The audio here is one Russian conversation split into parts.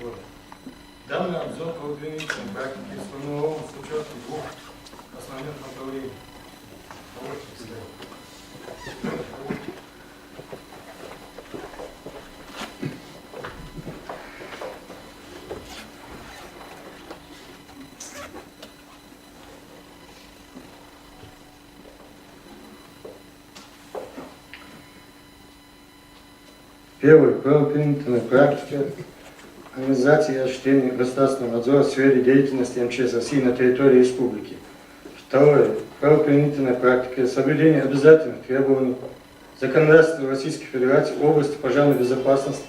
года. Данный обзор по применительной практике сформирован с учетом двух основных направлений. Первый. Правоприменительная практика организации и осуществления государственного надзора в сфере деятельности МЧС России на территории республики. Второе. Правоприменительная практика соблюдения обязательных требований законодательства Российской Федерации в области пожарной безопасности,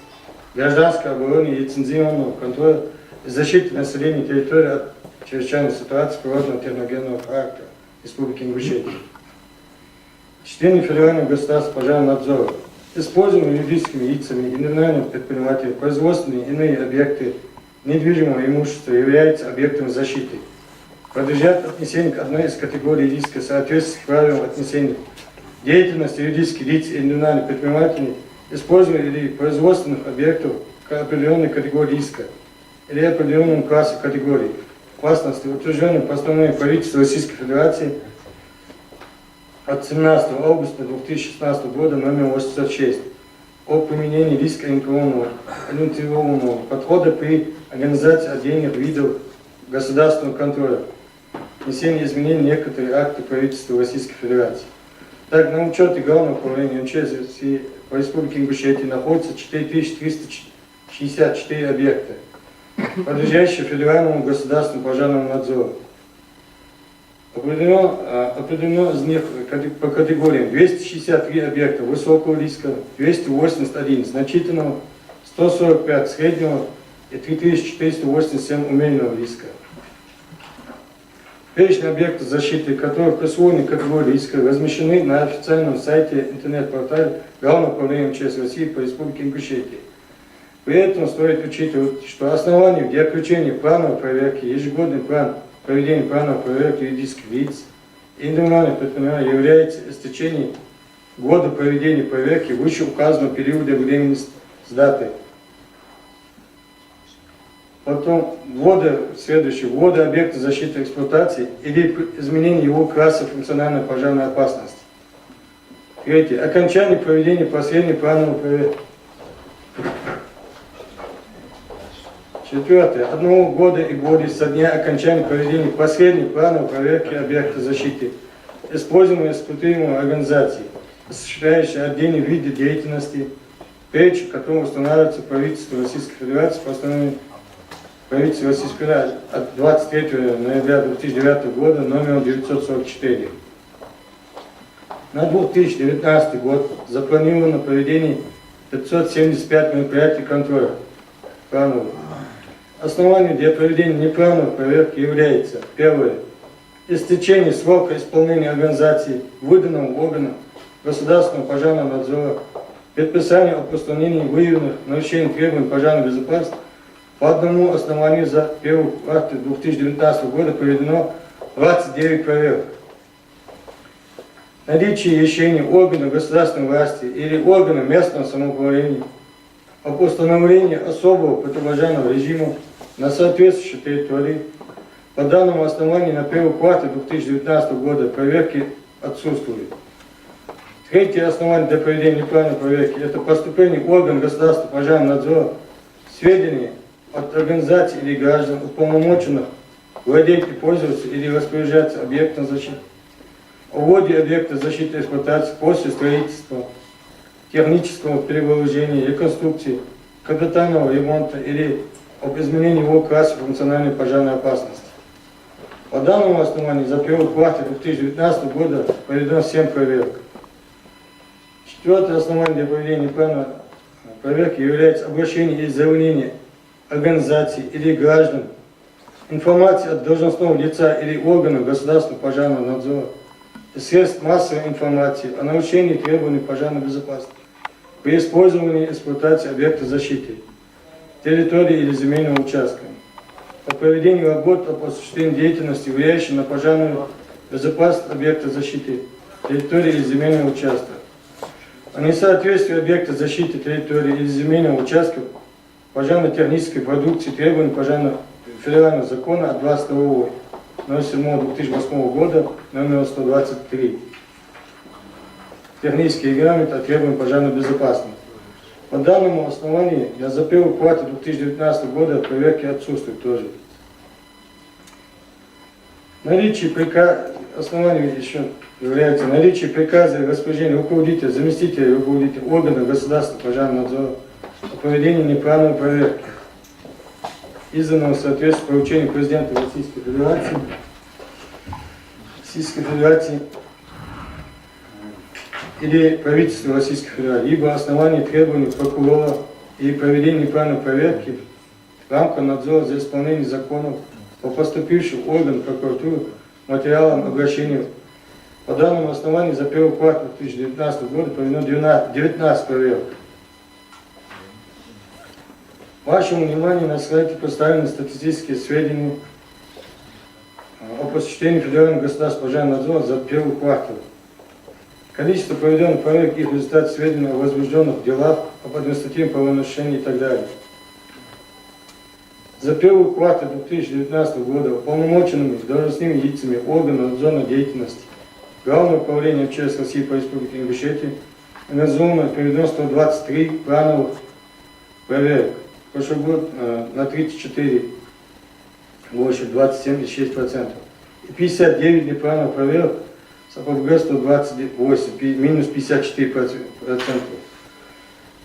гражданской обороны и лицензионного контроля и защиты населения территории от чрезвычайной ситуации природного техногенного характера Республики Ингушетия. Осуществление федерального государственного пожарного надзора. Используемые юридическими лицами, индивидуальными предпринимателями, производственные и иные объекты недвижимого имущества являются объектами защиты. Подлежат отнесению к одной из категорий риска в соответствии с правилам отнесения деятельности юридических лиц и индивидуальных предпринимателей, использования или производственных объектов к определенной категории риска или определенному классу категорий опасности, утвержденным постановлением правительства Российской Федерации от 17 августа 2016 года номер 806 о применении рискоориентированного подхода при организации отдельных видов государственного контроля, внесение изменений в некоторые акты правительства Российской Федерации. Так, на учете Главного управления МЧС России по Республике Ингушетия находится 4364 объекта, подлежащие федеральному государственному пожарному надзору. Определено из них по категориям 263 объекта высокого риска, 281 значительного, 145 среднего и 3487 умеренного риска. Перечень объектов защиты, которые присвоены категории риска, размещены на официальном сайте интернет-портале Главного управления МЧС России по Республике Ингушетия. При этом стоит учитывать, что основанием для включения плановой проверки ежегодный план проведения плановой проверки юридических лиц и индивидуальных предпринимателей является истечение года проведения проверки вышеуказанного периода времени с датой. Потом следующее, ввода объекта защиты эксплуатации или изменение его класса функциональной пожарной опасности. Третье. Окончание проведения последней плановой проверки. Четвертое. 1 года и более со дня окончания проведения последней плановой проверки объекта защиты, используемой испытуемой организацией, осуществляющей отдельные виды деятельности, перечень которого устанавливается правительством Российской Федерации по постановлению правительства Российской Федерации от 23 ноября 2009 года номер 944. На 2019 год запланировано проведение 575 мероприятий контроля плановых. Основанием для проведения неплановой проверки является: первое. Истечение срока исполнения организации, выданного органом государственного пожарного надзора, предписание о постановлении выявленных нарушений требований пожарной безопасности. По одному основанию за первый квартал 2019 года проведено 29 проверок. Наличие решения органов государственной власти или органов местного самоуправления о постановлении особого противопожарного режима на соответствующей территории. По данному основанию на первый квартал 2019 года проверки отсутствуют. Третье основание для проведения неплановой проверки – это поступление органов государственного пожарного надзора сведений от организаций или граждан, уполномоченных владеть и пользоваться или распоряжаться объектом защиты, о вводе объекта защиты и эксплуатации после строительства, технического перевооружения, реконструкции, капитального ремонта или об изменении его класса функциональной пожарной опасности. По данному основанию за первый квартал 2019 года проведено 7 проверок. Четвертое основание для проведения плановой проверки является обращение или заявление организаций или граждан, информация от должностного лица или органов государственного пожарного надзора и средств массовой информации о нарушении требований пожарной безопасности при использовании и эксплуатации объекта защиты, территории или земельного участка, по проведению работ по осуществлению деятельности, влияющей на пожарную безопасность объекта защиты, территории или земельного участка, о несоответствии объекта защиты, территории или земельного участка пожарно-технической продукции требований федерального закона от 22.07.2008 года номер 123. Технические регламенты о требованиям пожарной безопасности. По данному основанию на запил уплаты 2019 года проверки отсутствует тоже. Наличие основанием еще является наличие приказа и распоряжения руководителя, заместителя руководителя органа государственного пожарного надзора о проведении неправильной проверки, изданного в соответствии с поручением президента Российской Федерации или правительства Российской Федерации, либо основании требований прокурора и проведения неправильной проверки в рамках надзора за исполнением законов по поступившим в орган прокуратуры материалам обращения. По данному основанию за первый квартал 2019 года проведено 19 проверок. Вашему вниманию на слайде представлены статистические сведения о посещении Федерального государственного пожарного надзора за первый квартал. Количество проведенных проверок и их результат сведений о возбужденных делах, об административном правонарушении и так далее. За первый квартал 2019 года уполномоченными должностными лицами органов надзорной деятельности Главного управления МЧС России по Республике Ингушетия организовано проведено 123 плановых проверок. Прошлый год на 34, больше 27,6%. И 59 неплановых проверок с АПГ 128, минус 54%.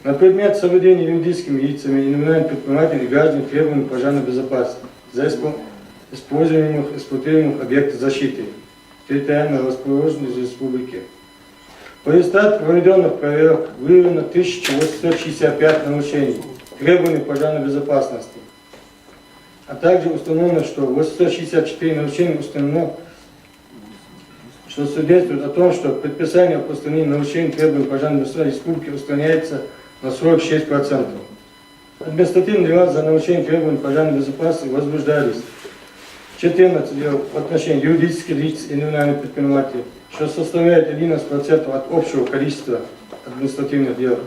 На предмет соблюдения юридическими лицами и индивидуальными предпринимателями граждан требований пожарной безопасности за используемых эксплуатируемых объектов защиты территориальной расположенности республики. По результату проведенных проверок выявлено 1865 нарушений требований пожарной безопасности, а также установлено, что 864 нарушения установлено, что свидетельствует о том, что предписание о устранении нарушений требований пожарной безопасности республики устраняется на 46%. Административные дела за нарушение требований пожарной безопасности возбуждались 14 дел в отношении юридических лиц и индивидуальных предпринимателей, что составляет 11% от общего количества административных дел.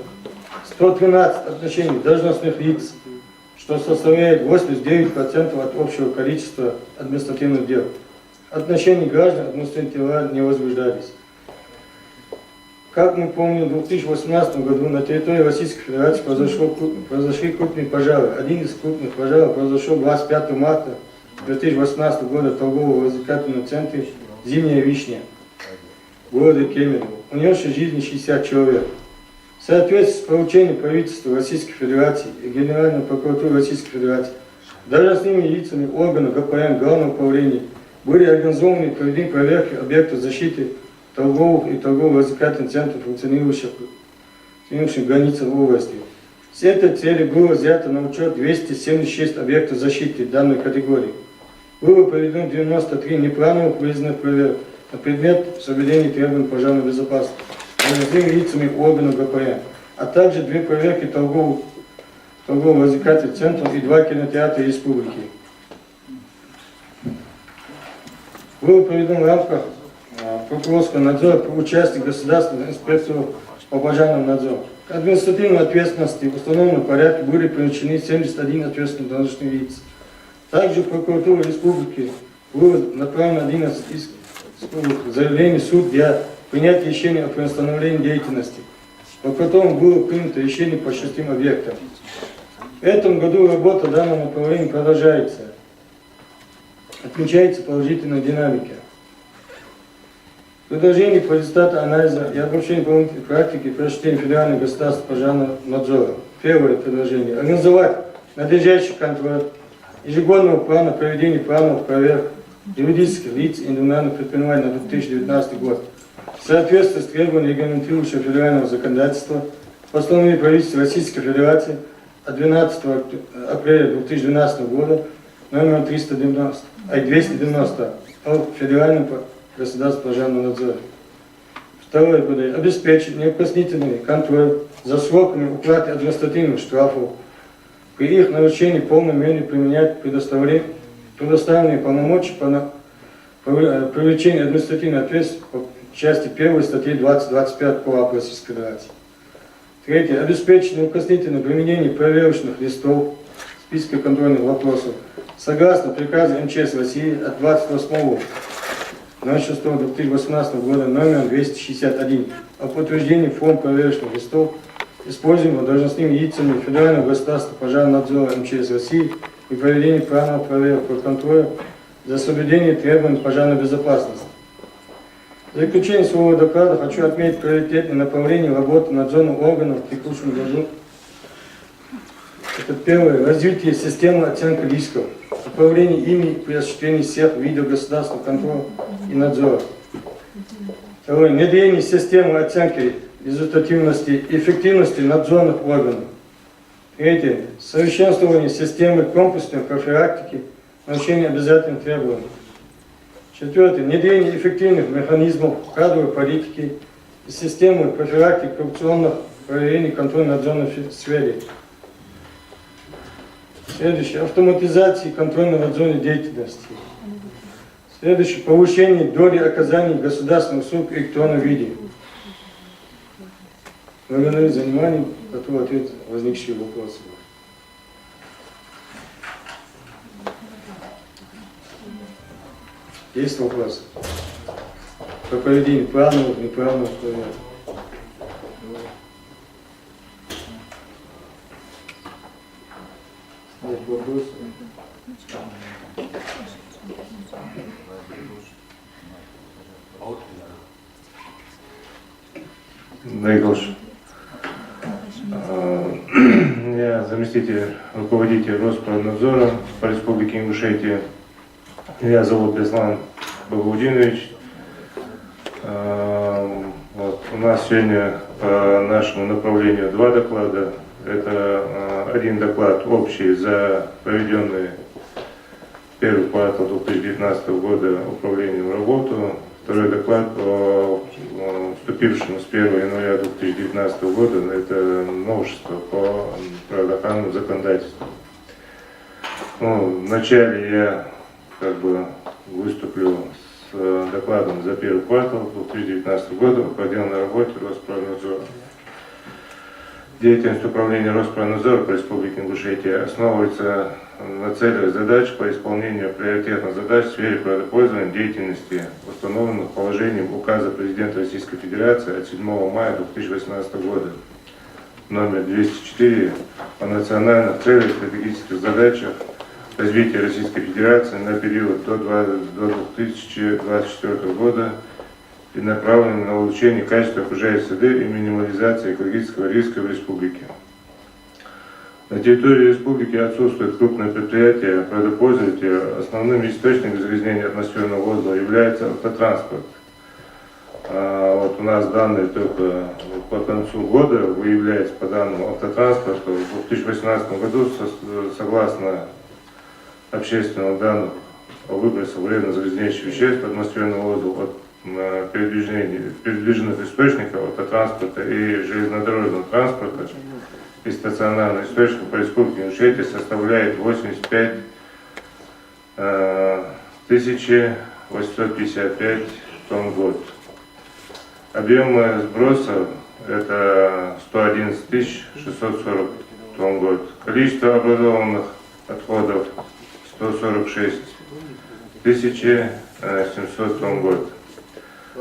113 отношений должностных лиц, что составляет 89% от общего количества административных дел. Отношения граждан административных дел не возбуждались. Как мы помним, в 2018 году на территории Российской Федерации произошли крупные пожары. Один из крупных пожаров произошел 25 марта 2018 года в торгово-развлекательном центре «Зимняя вишня» в городе Кемерово, унесший жизни 60 человек. В соответствии с поручением правительства Российской Федерации и Генеральной прокуратуры Российской Федерации, должностными лицами органов ГПМ Главного управления были организованы и проведены проверки объектов защиты торговых и торгово-развлекательных центров, функционирующих в границах области. С этой целью было взято на учет 276 объектов защиты данной категории. Было проведено 93 неплановых выездных проверок на предмет соблюдения требований пожарной безопасности должностными лицами органов ГПМ, а также 2 проверки торгово-развлекательных центров и 2 кинотеатра республики. Было проведено в рамках прокурорского надзора по участию государственных инспекторов по пожарному надзору. К административной ответственности в установленном порядке были привлечены 71 ответственных должностных лиц. Также в прокуратуру республики было направлено 11 заявлений в суд для принятия решения о приостановлении деятельности, по которому было принято решение по 6 объектам. В этом году работа в данном направлении продолжается. Отмечается положительная динамика. Продолжение по результату анализа и обобщения исполнительной практики при осуществлении Федерального государственного пожарного надзора. Первое предложение. Организовать надлежащий контроль ежегодного плана проведения плановых проверок юридических лиц и индивидуальных предпринимателей на 2019 год. В соответствии с требованиями регламентирующего федерального законодательства, постановление правительства Российской Федерации от 12 апреля 2012 года номер 290 о Федеральном государственном пожарном надзоре. Второе будет обеспечить неукоснительный контроль за сроками уплаты административных штрафов, при их нарушении в полной мере применять предоставленные полномочия по привлечению административной ответственности по части 1 статьи 20-25 КоАП Российской Федерации. Третье. Обеспечить неукоснительное применение проверочных листов, списка контрольных вопросов, согласно приказу МЧС России от 28.06.2018 года номер 261 о подтверждении форм проверочных листов, используемых должностными лицами Федерального государственного пожарного надзора МЧС России и проведении планового проверок по контролю за соблюдение требований пожарной безопасности. В заключение своего доклада хочу отметить приоритетные направления работы надзорных органов в текущем году. Это первое. Развитие системы оценки рисков. Управление ими при осуществлении всех видов государственного контроля и надзора. Второе. Внедрение системы оценки результативности и эффективности надзорных органов. Третье. Совершенствование системы комплексной профилактики, нарушения обязательных требований. Четвертое. Внедрение эффективных механизмов кадровой политики и системы профилактики коррупционных проявлений контрольно-надзорной сфере. Следующее. Автоматизация контрольно-надзорной деятельности. Следующее. Повышение доли оказания государственных услуг в электронном виде. Благодарю за внимание. Готов ответить на возникшие вопросы. Есть вопросы? По проведению плановых, неплановых проверок. Нет вопросов? Найгош. Я заместитель руководителя Роспронадзора по Республике Ингушетия. Меня зовут Беслан Багаудинович. Вот. У нас сегодня по нашему направлению два доклада. Это один доклад общий за проведенный первый квартал 2019 года управлением в работу. Второй доклад по вступившему с 1 января 2019 года, это новшество по правоохранному законодательству. Вначале я выступлю с докладом за первый квартал 2019 года по проделанной работе Роспронадзора. Деятельность управления Роспронадзора по Республике Ингушетия основывается на целях задач по исполнению приоритетных задач в сфере природопользования деятельности, установленных положением Указа Президента Российской Федерации от 7 мая 2018 года номер 204 о национальных целях и стратегических задачах развития Российской Федерации на период до 2024 года и направлены на улучшение качества окружающей среды и минимализации экологического риска в республике. На территории республики отсутствуют крупные предприятия природопользователи. Основным источником загрязнения атмосферного воздуха является автотранспорт. Вот у нас данные только по концу года выявляется по данному автотранспорту. В 2018 году, согласно общественным данным о выбросах вредно загрязняющих веществ атмосферного воздуха от передвижных источников автотранспорта и железнодорожного транспорта и стационарных источников по Республике Ингушетия составляет 85 855 тонн в год. Объемы сбросов это 111 640 тонн в год. Количество образованных отходов 146 700 тонн в год.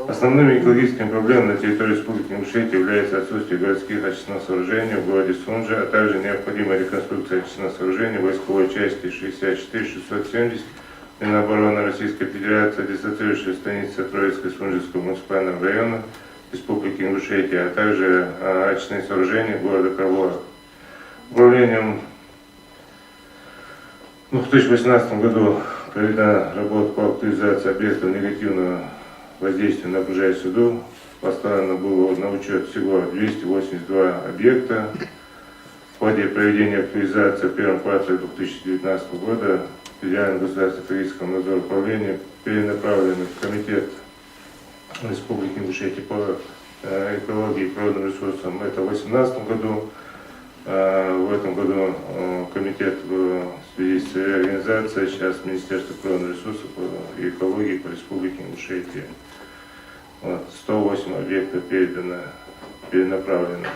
Основными экологическими проблемами на территории Республики Ингушетия является отсутствие городских очистных сооружений в городе Сунжи, а также необходимая реконструкция очистных сооружений войсковой части 64-670 Минобороны Российской Федерации, дислоцирующей станицы Троицкой Сунжского муниципального района Республики Ингушетия, а также очистные сооружения города Карлова. Управлением в 2018 году проведена работа по актуализации объектов негативного воздействия на окружающую среду. Поставлено было на учет всего 282 объекта. В ходе проведения актуализации в первом квартале 2019 года Федерального государственного экологического надзора управления перенаправлены в Комитет Республики Ингушетия по экологии и природным ресурсам. Это в 2018 году. В этом году комитет в связи с реорганизацией сейчас Министерство природных ресурсов и экологии по Республике Ингушетия. 108 объектов перенаправлено.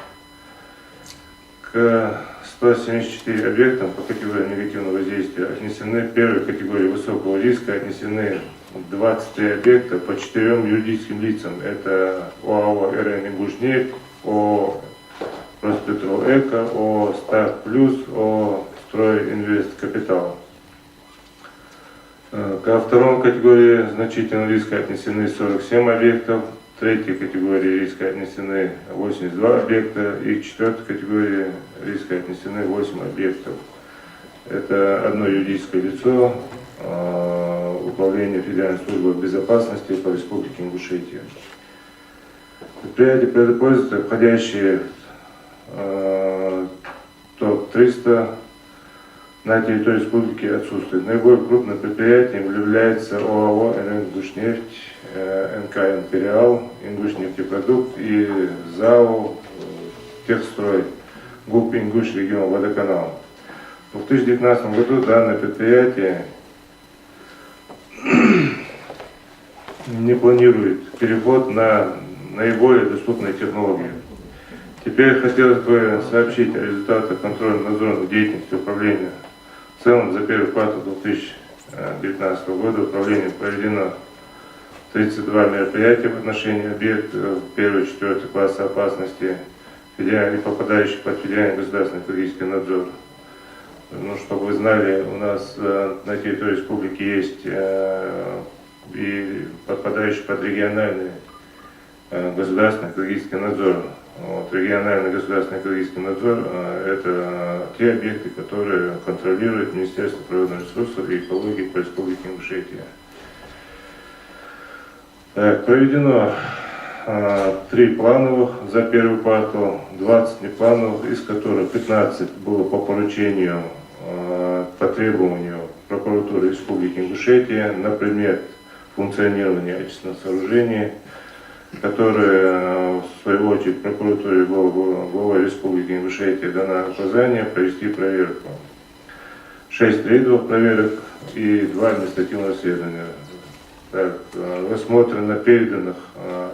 к 174 объектам по категории негативного воздействия отнесены первой категории высокого риска, отнесены 23 объекта по 4 юридическим лицам. Это ОАО «РН Ингушнефть», ООО «Роспетрол Эко», ООО «Старт Плюс», ООО «Стройинвест Капитал». Ко второй категории значительного риска отнесены 47 объектов, в третьей категории риска отнесены 82 объекта и к четвертой категории риска отнесены 8 объектов. Это одно юридическое лицо, Управление Федеральной службы безопасности по Республике Ингушетия. Предприятия предпользователи, входящие в топ-300 на территории республики, отсутствует. Наиболее крупным предприятием является ОАО «РН Ингушнефть», НК «Империал», «Ингушнефтепродукт» и ЗАО «Техстрой», ГУП «Ингуш регион водоканал». В 2019 году данное предприятие не планирует переход на наиболее доступные технологии. Теперь хотелось бы сообщить о результатах контрольно-надзорной деятельности управления. В целом за первый квартал 2019 года управлением проведено 32 мероприятия в отношении объектов 1-4 класса опасности и попадающих под федеральный государственный экологический надзор. Ну, чтобы вы знали, у нас на территории республики есть и подпадающий под региональный государственный экологический надзор. Вот, региональный государственный экологический надзор – это те объекты, которые контролирует Министерство природных ресурсов и экологии по Республике Ингушетия. Так, проведено 3 плановых за первый квартал, 20 неплановых, из которых 15 было по поручению, по требованию прокуратуры Республики Ингушетия на предмет функционирования отечественных сооружений, которые, в свою очередь, прокуратуре главой Республики Ингушетия дано указание провести проверку. 6 рейдовых проверок и 2 административных расследования. Так, рассмотрено переданных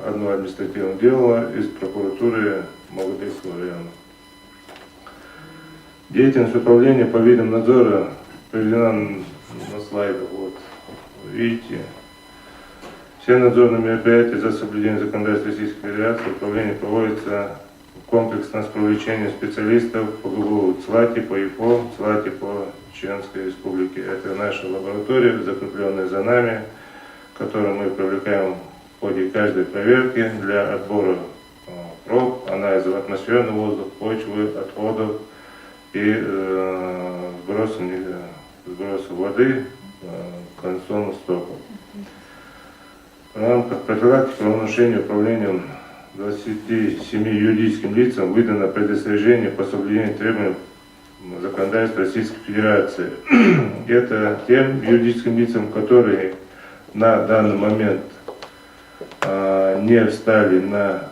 одно административное дело из прокуратуры Малодейского района. Деятельность управления по видам надзора приведена на слайдах. Вот, видите. Все надзорные мероприятия за соблюдение законодательства Российской Федерации управление проводится комплексно с привлечением специалистов по ГУ ЦЛАТИ, по ИФО, ЦЛАТИ по Чеченской Республике. Это наша лаборатория, закрепленная за нами, которую мы привлекаем в ходе каждой проверки для отбора проб, анализа атмосферного воздуха, почвы, отходов и сброса воды в канализационных стоках. В рамках профилактики правонарушения управлением 27 юридическим лицам выдано предостережение по соблюдению требований законодательства Российской Федерации. Это тем юридическим лицам, которые на данный момент не встали на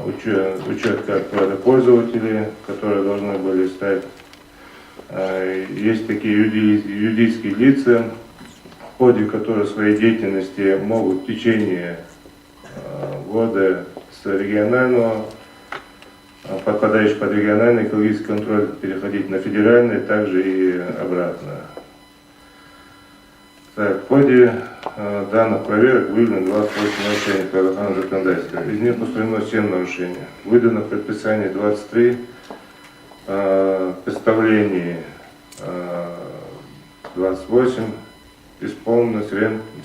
учет как пользователи, которые должны были стать. Есть такие юридические лица, в ходе которой своей деятельности могут в течение года с регионального, подпадающий под региональный экологический контроль, переходить на федеральный, также и обратно. Так, в ходе данных проверок выявлено 28 нарушений правоохранного законодательства. Из них устранено 7 нарушений. Выдано предписание 23, представление 28, исполнено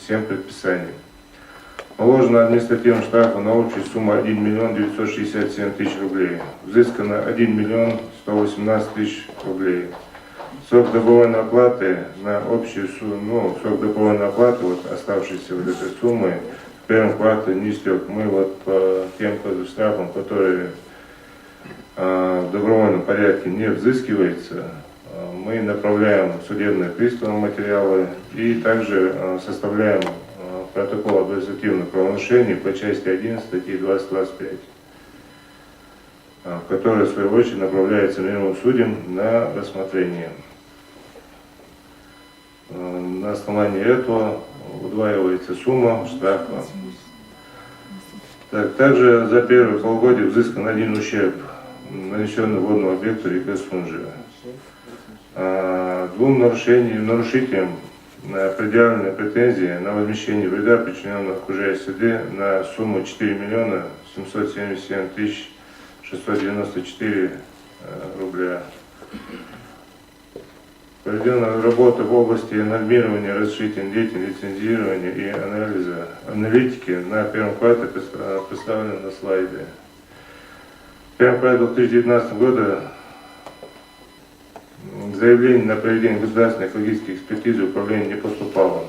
7 предписаний. Наложено административным штрафом на общую сумму 1 миллион 967 тысяч рублей. Взыскано 1 миллион 118 тысяч рублей. Срок добровольной оплаты на общую сумму, срок добровольной оплаты, вот оставшейся вот этой суммы, в первом квартале не истек. Мы вот по тем штрафам, которые в добровольном порядке не взыскивается, мы направляем судебные приставы материалы и также составляем протокол административных правонарушений по части 1 статьи 20.25, в которой, в свою очередь, направляется мировым судьям на рассмотрение. На основании этого удваивается сумма штрафа. Также за первое полугодие взыскан один ущерб нанесенный водному объекту реки Сунжи. Двум нарушителям предъявлены претензии на возмещение вреда, причиненного окружающей среде, на сумму 4 миллиона 777 тысяч 694 рубля. Проведена работа в области нормирования разрешительной деятельности, лицензирования и аналитики на первом квартале представлены на слайде. В первом квартале 2019 года заявление на проведение государственной экологической экспертизы управления не поступало.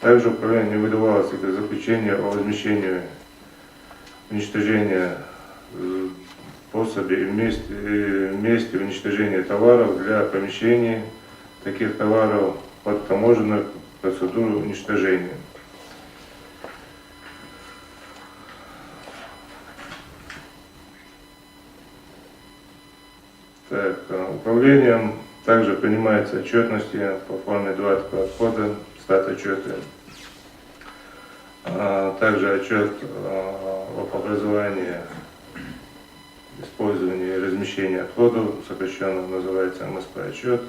Также управление не выдавалось заключение о возмещении уничтожения пособий и вместе уничтожения товаров для помещений таких товаров под таможенную процедуру уничтожения. Так, управлением также принимается отчетности по форме 2 отхода, статотчеты. Также отчет об образовании, использовании и размещении отходов, сокращенно называется МСП-отчет.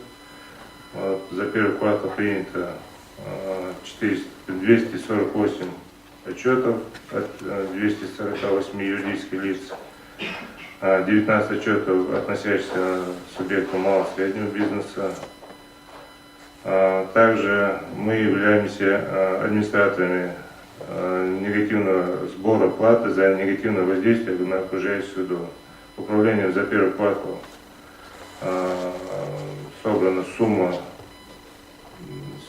За первый квартал принято 248 отчетов от 248 юридических лиц, 19 отчетов, относящихся к субъекту малого и среднего бизнеса. Также мы являемся администраторами негативного сбора платы за негативное воздействие на окружающую среду. Управлением за первый квартал собрана сумма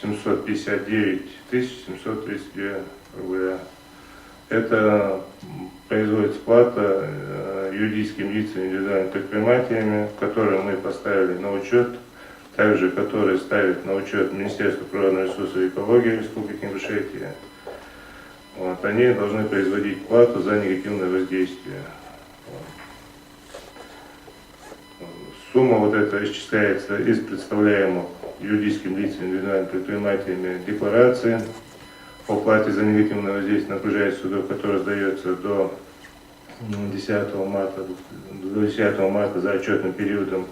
759 732 рубля. Это производится плата юридическим лицам и индивидуальными предпринимателями, которые мы поставили на учет, также которые ставят на учет Министерство природных ресурсов и экологии Республики Ингушетия. Они должны производить плату за негативное воздействие. Сумма вот эта исчисляется из представляемых юридическим лицам и индивидуальными предпринимателями декларации о плате за негативное воздействие на окружающую среду, которая сдается до 10 марта за отчетным периодом.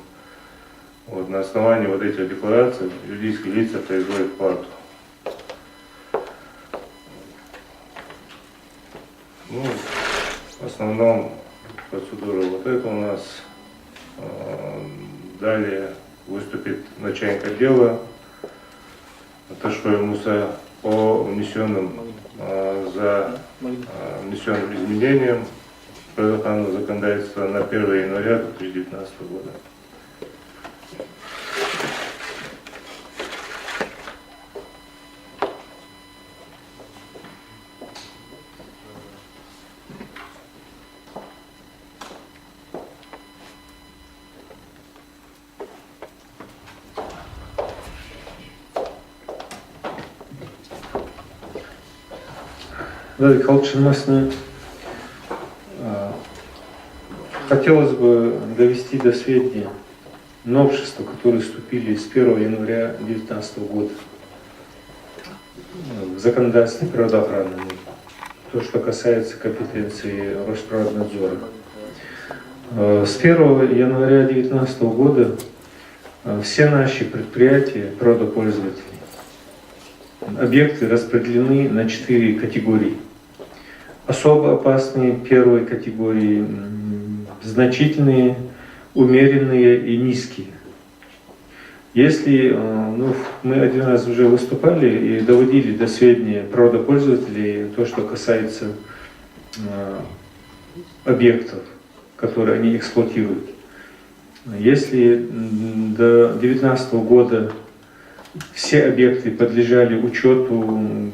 На основании вот этих деклараций юридические лица производят плату. В основном процедура вот это у нас. Далее выступит начальник отдела Ташкой Муса по внесенным изменениям природоохранного законодательства на 1 января 2019 года. Владимир Халчинмасни, хотелось бы довести до сведения новшества, которые вступили с 1 января 2019 года в законодательстве природоохранном, то, что касается компетенции Росприроднадзора. С 1 января 2019 года все наши предприятия, природопользователи, объекты распределены на 4 категории. Особо опасные первой категории, значительные, умеренные и низкие. Если мы один раз уже выступали и доводили до сведения природопользователей то, что касается объектов, которые они эксплуатируют. Если до 2019 года все объекты подлежали учету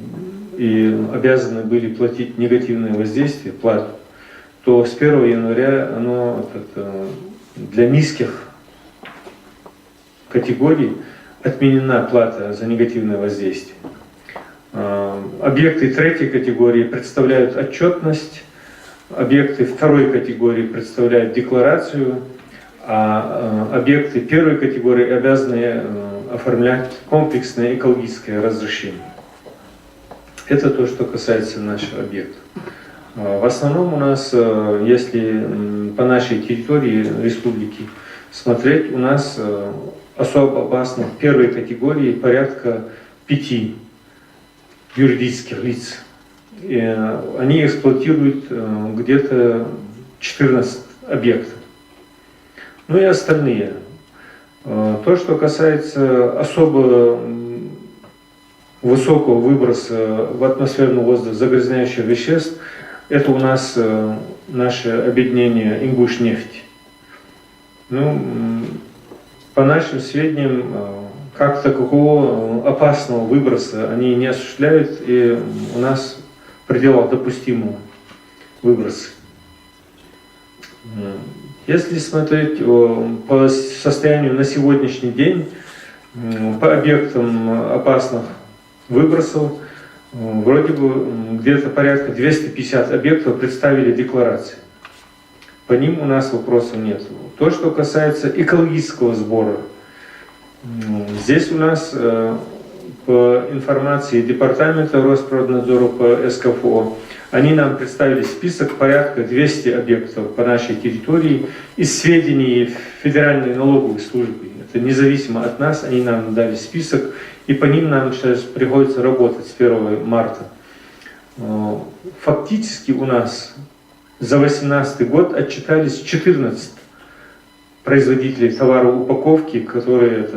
и обязаны были платить негативное воздействие, плату, то с 1 января для низких категорий отменена плата за негативное воздействие. Объекты третьей категории представляют отчетность, объекты второй категории представляют декларацию, а объекты первой категории обязаны оформлять комплексное экологическое разрешение. Это то, что касается наших объектов. В основном у нас, если по нашей территории республики смотреть, у нас особо опасно в первой категории порядка 5 юридических лиц. И они эксплуатируют где-то 14 объектов. Ну и остальные. То, что касается особо высокого выброса в атмосферный воздух загрязняющих веществ, это у нас наше объединение «Ингушнефть». Ну, по нашим сведениям, как такового опасного выброса они не осуществляют, и у нас в пределах допустимого выброса. Если смотреть по состоянию на сегодняшний день, по объектам опасных выбросов, вроде бы где-то порядка 250 объектов представили декларации. По ним у нас вопросов нет. То, что касается экологического сбора, здесь у нас по информации Департамента Росприроднадзора по СКФО, они нам представили список порядка 200 объектов по нашей территории из сведений Федеральной налоговой службы. Это независимо от нас, они нам дали список, и по ним нам сейчас приходится работать с 1 марта. Фактически у нас за 2018 год отчитались 14 производителей товароупаковки, которые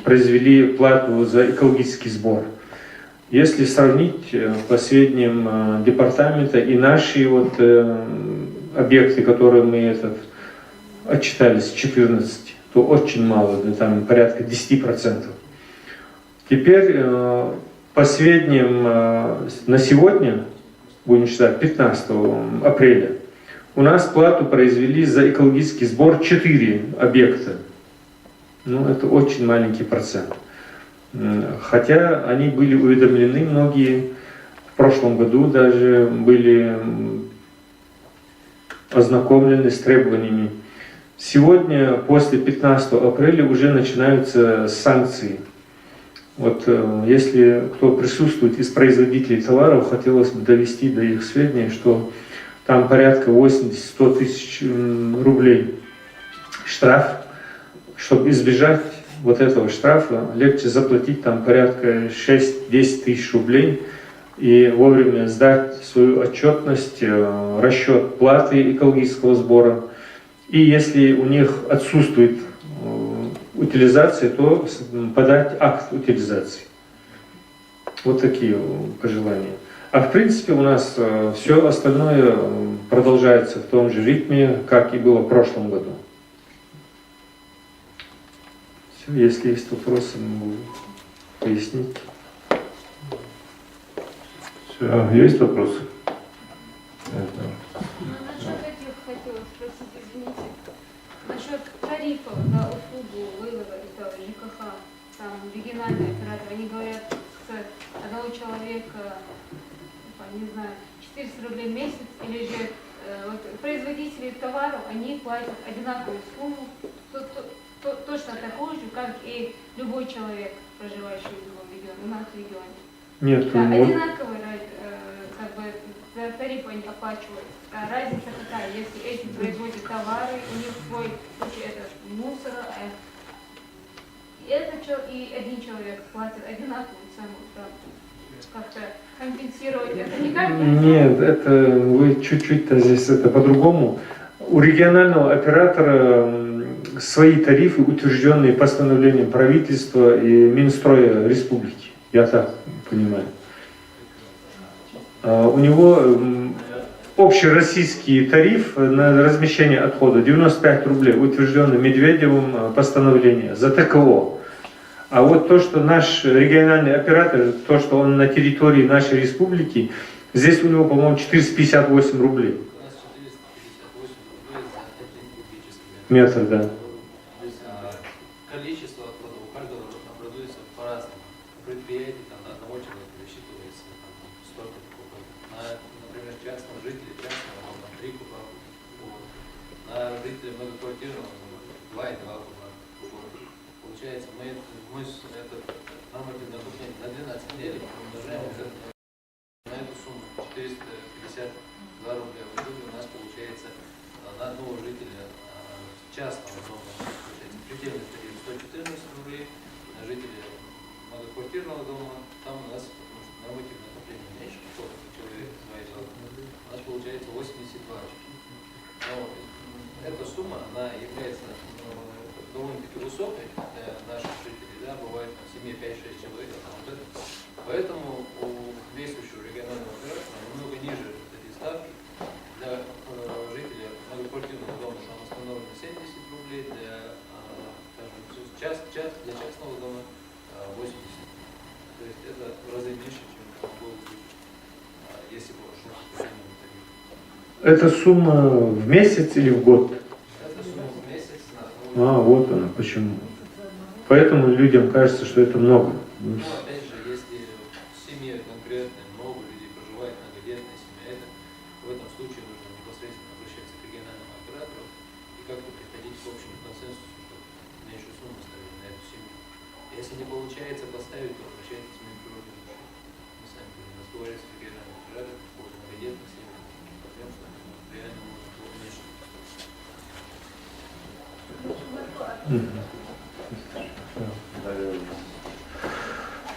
произвели плату за экологический сбор. Если сравнить по сведениям департамента и наши объекты, которые мы отчитались, 14, то очень мало, там порядка 10%. Теперь по сведениям на сегодня, будем считать, 15 апреля, у нас плату произвели за экологический сбор 4 объекта. Ну, это очень маленький процент. Хотя они были уведомлены, многие в прошлом году даже были ознакомлены с требованиями. Сегодня, после 15 апреля, уже начинаются санкции. Вот если кто присутствует из производителей товаров, хотелось бы довести до их сведения, что там порядка 80-100 тысяч рублей штраф. Чтобы избежать вот этого штрафа, легче заплатить там порядка 6-10 тысяч рублей и вовремя сдать свою отчетность, расчет платы экологического сбора. И если у них отсутствует утилизация, то подать акт утилизации. Вот такие пожелания. А в принципе у нас все остальное продолжается в том же ритме, как и было в прошлом году. Все, если есть вопросы, могу пояснить. Все, есть вопросы? Насчет этих хотела спросить, извините, насчет тарифов за услугу вывода этого ЖКХ, там региональные операторы, они говорят, с одного человека, не знаю, 400 рублей в месяц, или же производители товаров, они платят одинаковую сумму, точно такую же, как и любой человек, проживающий в любом регионе, у нас в регионе. Нет, Да, вот одинаковый как бы за тариф они оплачивают. А разница какая? Если эти производят товары, у них свой случай это мусор, и один человек платит одинаковую цену, как-то компенсировать это никак нельзя? нет, это вы чуть-чуть здесь это по-другому. У регионального оператора свои тарифы, утвержденные постановлением правительства и Минстроя республики. Я так понимаю. У него общероссийский тариф на размещение отхода 95 рублей, утвержденный Медведевым постановление за ТКО. А вот то, что наш региональный оператор, то, что он на территории нашей республики, здесь у него, по-моему, 458 рублей. У нас 458 рублей за 1 кубический Метр, да. То есть количество отходов у каждого продается по-разному. У предприятий там, на одного человека рассчитывается там, столько кубов. Например, частного жителя частного там, 3 куба. На жителя многоквартирного 2,2 куба. Получается, мы этот нормативный документ на 12 недель умножаем на эту сумму 400 многоквартирного дома, там у нас, потому что нормативное отопление меньше, какого-то человек говорил, у нас получается 82 очки. Но эта сумма, она является довольно-таки высокой для наших жителей, да, бывает в семье 5-6 человек, поэтому у действующего регионального оператора намного ниже эти ставки. Для жителей многоквартирного дома там установлено 70 рублей, для, скажем, для частного дома 80. То есть это в разы меньше, чем было бы, если бы шло по тарифу. Это сумма в месяц или в год? Это сумма в месяц. Вот она почему. Поэтому людям кажется, что это много. Ну, опять же, если в семье конкретно много людей проживает, многодетная семья, это в этом случае нужно непосредственно обращаться к региональному оператору и как-то приходить к общему консенсусу, чтобы меньшую сумму ставить на эту семью. Если не получается поставить, то обращайтесь в Минприроды. Мы сами будем разговаривать с региональным оператором по поводу многодетных семей, потому что реально можно было уменьшить.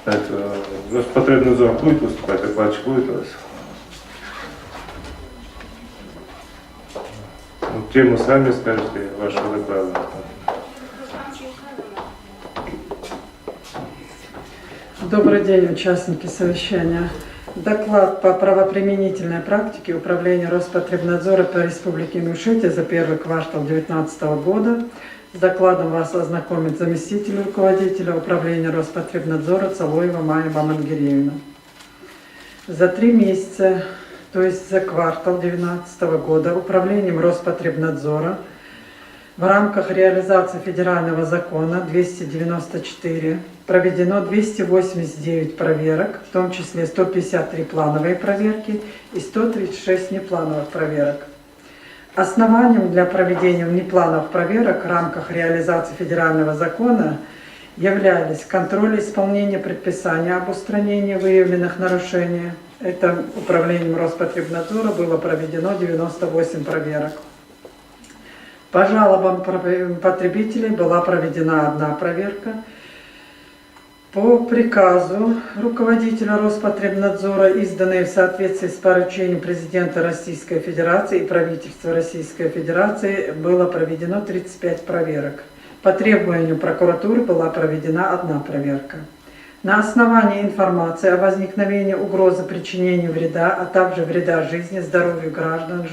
Так, Роспотребнадзор будет выступать, докладчик будет у вас? Ну, тему сами скажете, вашего доклада. Добрый день, участники совещания. Доклад по правоприменительной практике Управления Роспотребнадзора по Республике Ингушетия за первый квартал 2019 года. С докладом вас ознакомит заместитель руководителя Управления Роспотребнадзора Цалоева Майя Бамангиреевна. За 3 месяца, то есть за квартал 2019 года, Управлением Роспотребнадзора в рамках реализации федерального закона 294 проведено 289 проверок, в том числе 153 плановые проверки и 136 неплановых проверок. Основанием для проведения внеплановых проверок в рамках реализации федерального закона являлись контроль исполнения предписания об устранении выявленных нарушений. Это Управлением Роспотребнадзора было проведено 98 проверок. По жалобам потребителей была проведена 1 проверка. По приказу руководителя Роспотребнадзора, изданной в соответствии с поручением президента Российской Федерации и правительства Российской Федерации, было проведено 35 проверок. По требованию прокуратуры была проведена 1 проверка. На основании информации о возникновении угрозы причинения вреда, а также вреда жизни, здоровью граждан,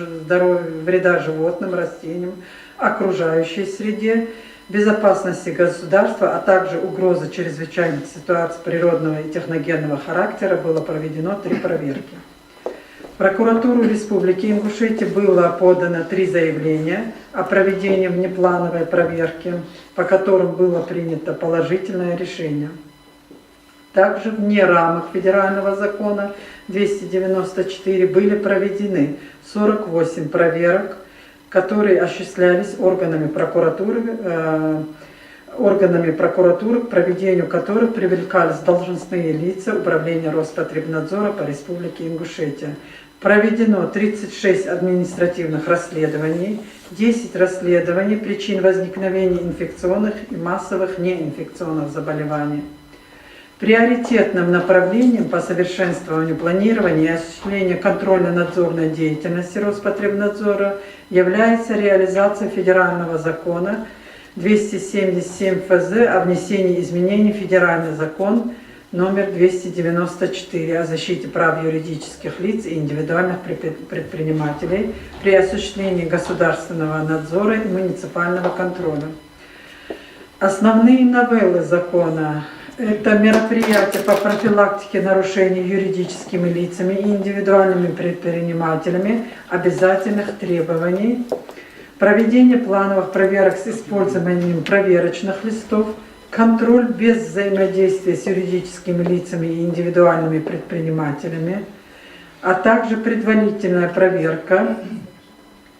вреда животным, растениям, окружающей среде, безопасности государства, а также угрозы чрезвычайных ситуаций природного и техногенного характера было проведено 3 проверки. В прокуратуру Республики Ингушетия было подано 3 заявления о проведении внеплановой проверки, по которым было принято положительное решение. Также вне рамок федерального закона 294 были проведены 48 проверок, которые осуществлялись органами прокуратуры, к проведению которых привлекались должностные лица Управления Роспотребнадзора по Республике Ингушетия. Проведено 36 административных расследований, 10 расследований причин возникновения инфекционных и массовых неинфекционных заболеваний. Приоритетным направлением по совершенствованию планирования и осуществлению контрольно-надзорной деятельности Роспотребнадзора является реализация федерального закона 277 ФЗ о внесении изменений в федеральный закон номер 294 о защите прав юридических лиц и индивидуальных предпринимателей при осуществлении государственного надзора и муниципального контроля. Основные новеллы закона – это мероприятия по профилактике нарушений юридическими лицами и индивидуальными предпринимателями обязательных требований, проведение плановых проверок с использованием проверочных листов, контроль без взаимодействия с юридическими лицами и индивидуальными предпринимателями, а также предварительная проверка,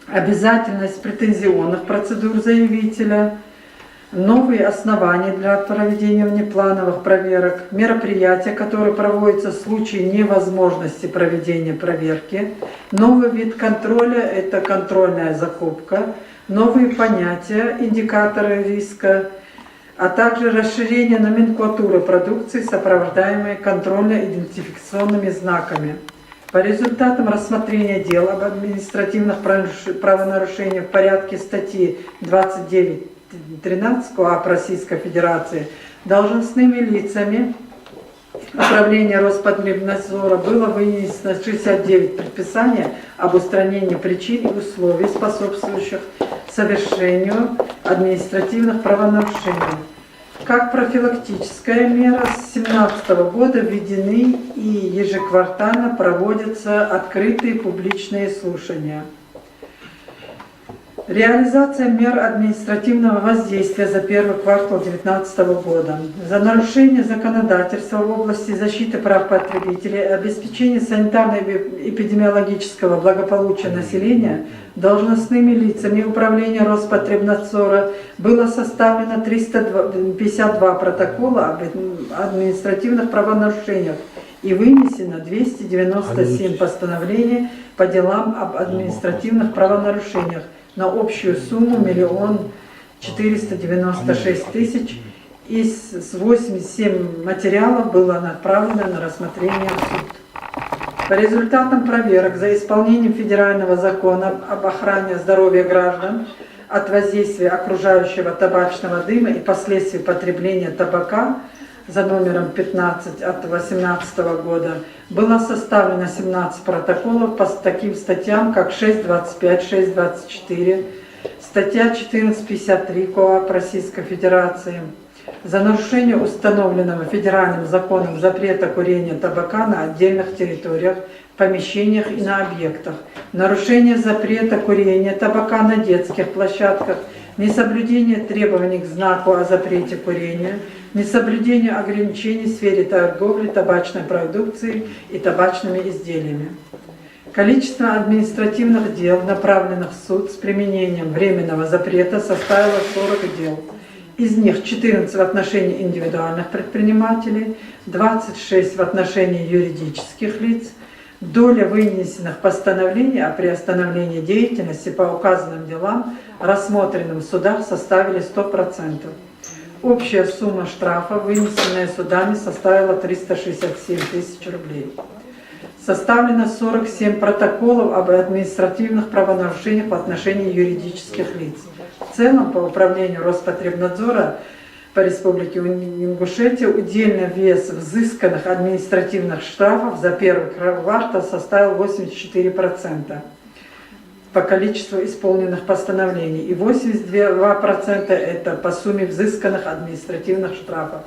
обязательность претензионных процедур заявителя, новые основания для проведения внеплановых проверок, мероприятия, которые проводятся в случае невозможности проведения проверки, новый вид контроля – это контрольная закупка, новые понятия, индикаторы риска, а также расширение номенклатуры продукции, сопровождаемой контрольно-идентификационными знаками. По результатам рассмотрения дел об административных правонарушениях в порядке статьи 29.13 КоАП Российской Федерации должностными лицами Управления Роспотребнадзора было вынесено 69 предписаний об устранении причин и условий, способствующих совершению административных правонарушений. Как профилактическая мера с 2017 года введены и ежеквартально проводятся открытые публичные слушания. Реализация мер административного воздействия за первый квартал 2019 года. За нарушение законодательства в области защиты прав потребителей и обеспечения санитарно-эпидемиологического благополучия населения должностными лицами Управления Роспотребнадзора было составлено 352 протокола об административных правонарушениях и вынесено 297 постановлений по делам об административных правонарушениях на общую сумму 1 496 000, из 87 материалов было направлено на рассмотрение в суд. По результатам проверок за исполнением федерального закона об охране здоровья граждан от воздействия окружающего табачного дыма и последствий потребления табака за номером 15 от 2018 года было составлено 17 протоколов по таким статьям, как 6.25, 6.24, статья 14.53 КоАП Российской Федерации за нарушение установленного федеральным законом запрета курения табака на отдельных территориях, помещениях и на объектах, нарушение запрета курения табака на детских площадках, несоблюдение требований к знаку о запрете курения, несоблюдение ограничений в сфере торговли табачной продукцией и табачными изделиями. Количество административных дел, направленных в суд с применением временного запрета, составило 40 дел. Из них 14 в отношении индивидуальных предпринимателей, 26 в отношении юридических лиц. Доля вынесенных постановлений о приостановлении деятельности по указанным делам, рассмотренным в судах, составили 100%. Общая сумма штрафа, вынесенная судами, составила 367 000 рублей. Составлено 47 протоколов об административных правонарушениях в отношении юридических лиц. В целом, по управлению Роспотребнадзора по Республике Ингушетия удельный вес взысканных административных штрафов за первый квартал составил 84% по количеству исполненных постановлений и 82% это по сумме взысканных административных штрафов.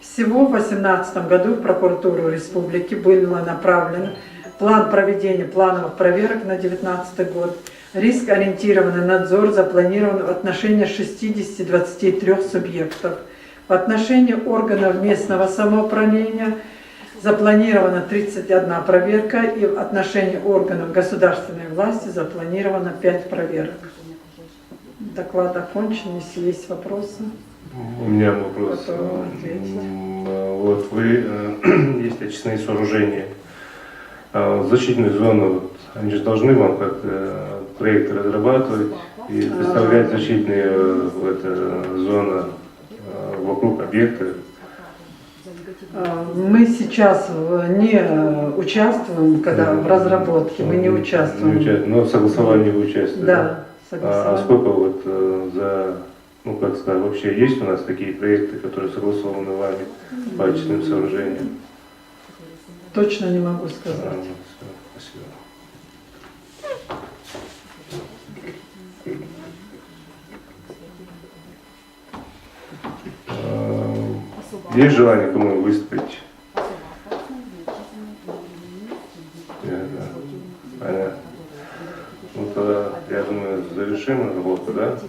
Всего в 2018 году в прокуратуру республики был направлен план проведения плановых проверок на 2019 год. Риск-ориентированный надзор запланирован в отношении 23 субъектов. В отношении органов местного самоуправления запланирована 31 проверка, и в отношении органов государственной власти запланировано 5 проверок. Доклад окончен, если есть вопросы. У меня вопрос. Вот вы, есть очистные сооружения, защитную зону, вот, они же должны вам как-то проекты разрабатывать и представлять защитные зоны вокруг объекта. Мы сейчас не участвуем, когда в разработке, мы не участвуем. Но в согласовании вы участвуете? Да, А сколько вот за, ну как сказать, вообще есть у нас такие проекты, которые согласованы вами по очистным сооружениям? Точно не могу сказать. Спасибо. Есть желание кому выступить? Понятно. Ну тогда, я думаю, завершим работу, да?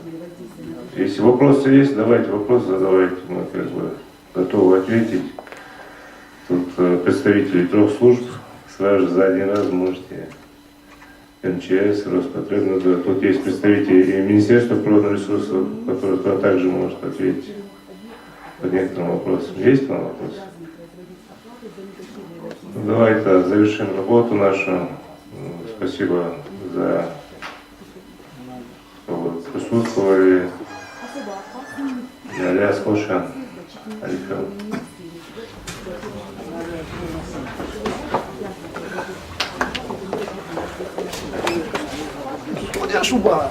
Если вопросы есть, давайте вопросы задавайте, мы как бы готовы ответить. Тут представители 3 служб, сразу же за один раз можете МЧС, Роспотребнадзор. Тут есть представители и Министерства природных ресурсов, которые также может ответить по некоторым вопросам. Есть вам вопросы? Ну, давайте завершим работу нашу. Спасибо за что вы присутствовали. Ильяс Колшан. Алифел. Шуба.